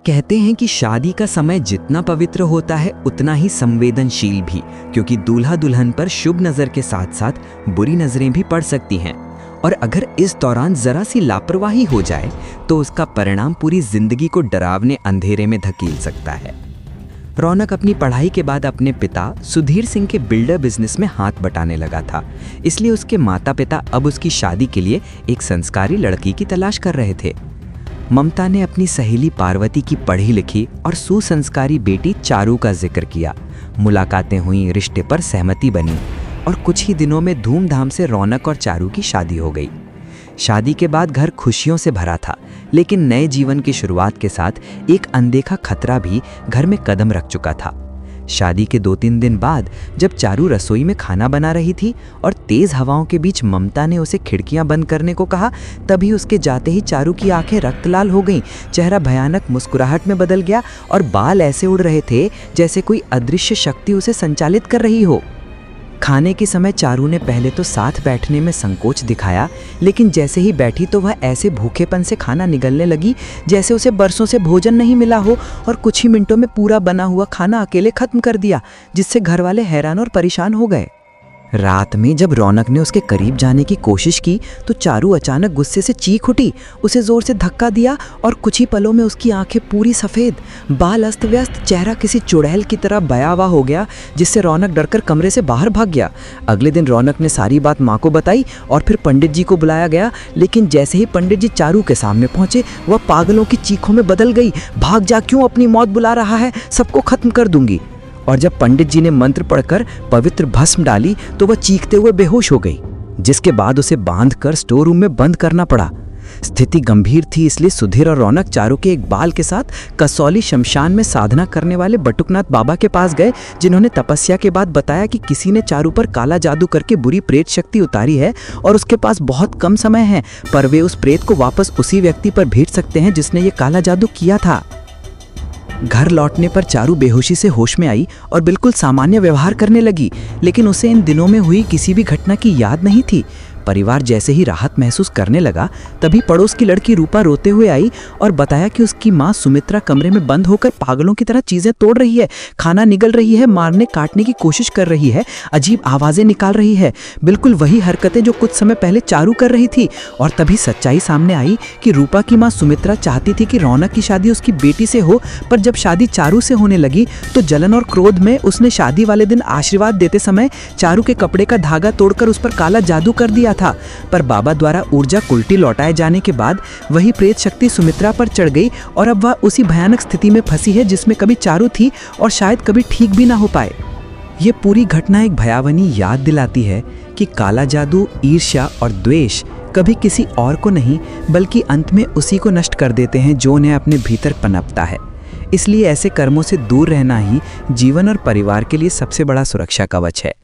कहते हैं कि शादी का समय जितना पवित्र होता है उतना ही संवेदनशील भी, क्योंकि दूल्हा दुल्हन पर शुभ नज़र के साथ साथ बुरी नज़रें भी पड़ सकती हैं। और अगर इस दौरान जरा सी लापरवाही हो जाए तो उसका परिणाम पूरी जिंदगी को डरावने अंधेरे में धकेल सकता है। रौनक अपनी पढ़ाई के बाद अपने पिता सुधीर सिंह के बिल्डर बिजनेस में हाथ बटाने लगा था, इसलिए उसके माता पिता अब उसकी शादी के लिए एक संस्कारी लड़की की तलाश कर रहे थे। ममता ने अपनी सहेली पार्वती की पढ़ी लिखी और सुसंस्कारी बेटी चारू का जिक्र किया। मुलाकातें हुई, रिश्ते पर सहमति बनी और कुछ ही दिनों में धूमधाम से रौनक और चारू की शादी हो गई। शादी के बाद घर खुशियों से भरा था, लेकिन नए जीवन की शुरुआत के साथ एक अनदेखा खतरा भी घर में कदम रख चुका था। शादी के 2-3 दिन बाद जब चारू रसोई में खाना बना रही थी और तेज हवाओं के बीच ममता ने उसे खिड़कियां बंद करने को कहा, तभी उसके जाते ही चारू की आंखें रक्त लाल हो गईं, चेहरा भयानक मुस्कुराहट में बदल गया और बाल ऐसे उड़ रहे थे जैसे कोई अदृश्य शक्ति उसे संचालित कर रही हो। खाने के समय चारू ने पहले तो साथ बैठने में संकोच दिखाया, लेकिन जैसे ही बैठी तो वह ऐसे भूखेपन से खाना निगलने लगी जैसे उसे बरसों से भोजन नहीं मिला हो, और कुछ ही मिनटों में पूरा बना हुआ खाना अकेले खत्म कर दिया, जिससे घरवाले हैरान और परेशान हो गए। रात में जब रौनक ने उसके करीब जाने की कोशिश की तो चारू अचानक गुस्से से चीख उठी, उसे जोर से धक्का दिया और कुछ ही पलों में उसकी आंखें पूरी सफ़ेद, बाल अस्त व्यस्त, चेहरा किसी चुड़ैल की तरह भयावह हो गया, जिससे रौनक डरकर कमरे से बाहर भाग गया। अगले दिन रौनक ने सारी बात माँ को बताई और फिर पंडित जी को बुलाया गया, लेकिन जैसे ही पंडित जी चारू के सामने पहुंचे वह पागलों की चीखों में बदल गई। भाग जा, क्यों अपनी मौत बुला रहा है, सबको खत्म कर दूंगी। और जब पंडित जी ने मंत्र पढ़कर पवित्र भस्म डाली तो वह चीखते हुए बेहोश हो गई, जिसके बाद उसे बांधकर स्टोर रूम में बंद करना पड़ा। स्थिति गंभीर थी, इसलिए सुधीर और रौनक चारू के एक बाल के साथ कसौली शमशान में साधना करने वाले बटुकनाथ बाबा के पास गए, जिन्होंने तपस्या के बाद बताया कि किसी ने चारू पर काला जादू करके बुरी प्रेत शक्ति उतारी है और उसके पास बहुत कम समय है, पर वे उस प्रेत को वापस उसी व्यक्ति पर भेज सकते हैं जिसने ये काला जादू किया था। घर लौटने पर चारू बेहोशी से होश में आई और बिल्कुल सामान्य व्यवहार करने लगी, लेकिन उसे इन दिनों में हुई किसी भी घटना की याद नहीं थी। परिवार जैसे ही राहत महसूस करने लगा, तभी पड़ोस की लड़की रूपा रोते हुए आई और बताया कि उसकी माँ सुमित्रा कमरे में बंद होकर पागलों की तरह चीजें तोड़ रही है, खाना निगल रही है, मारने काटने की कोशिश कर रही है, अजीब आवाजें निकाल रही है, बिल्कुल वही हरकतें जो कुछ समय पहले चारू कर रही थी। और तभी सच्चाई सामने आई कि रूपा की माँ सुमित्रा चाहती थी कि रौनक की शादी उसकी बेटी से हो, पर जब शादी चारू से होने लगी तो जलन और क्रोध में उसने शादी वाले दिन आशीर्वाद देते समय चारू के कपड़े का धागा तोड़कर उस पर काला जादू कर दिया था। पर बाबा द्वारा ऊर्जा उल्टी लौटाए जाने के बाद वही प्रेत शक्ति सुमित्रा पर चढ़ गई और अब वह उसी भयानक स्थिति में फंसी है जिसमें कभी चारू थी और शायद कभी ठीक भी ना हो पाए। ये पूरी घटना एक भयावनी याद दिलाती है कि काला जादू, ईर्ष्या और द्वेष कभी किसी और को नहीं बल्कि अंत में उसी को नष्ट कर देते हैं जो उन्हें अपने भीतर पनपता है। इसलिए ऐसे कर्मों से दूर रहना ही जीवन और परिवार के लिए सबसे बड़ा सुरक्षा कवच है।